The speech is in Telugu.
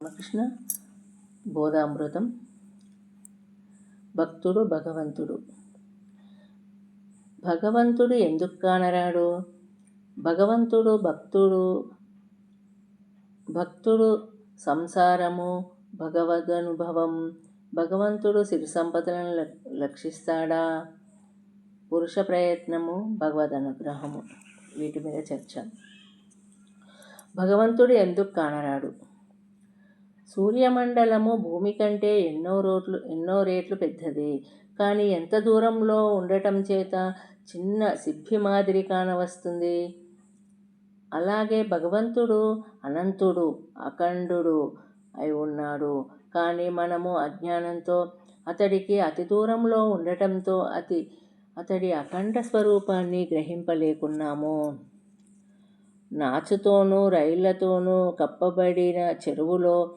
రామకృష్ణ బోధామృతం. భక్తుడు భగవంతుడు. భగవంతుడు ఎందుకు కానరాడు? భగవంతుడు భక్తుడు సంసారము భగవదనుభవం. భగవంతుడు సిరి సంపదలను లక్షిస్తాడా? పురుష ప్రయత్నము భగవదనుగ్రహము. వీటి మీద చర్చ. భగవంతుడు ఎందుకు కానరాడు? సూర్యమండలము భూమి కంటే ఎన్నో రేట్లు పెద్దది. కానీ ఎంత దూరంలో ఉండటం చేత చిన్న సిప్పి మాదిరి కానవస్తుంది. అలాగే భగవంతుడు అనంతుడు, అఖండుడు అయి ఉన్నాడు. కానీ మనము అజ్ఞానంతో అతడికి అతి దూరంలో ఉండటంతో అతడి అఖండ స్వరూపాన్ని గ్రహింపలేకున్నాము. నాచుతోనూ రైళ్లతోనూ కప్పబడిన చెరువులో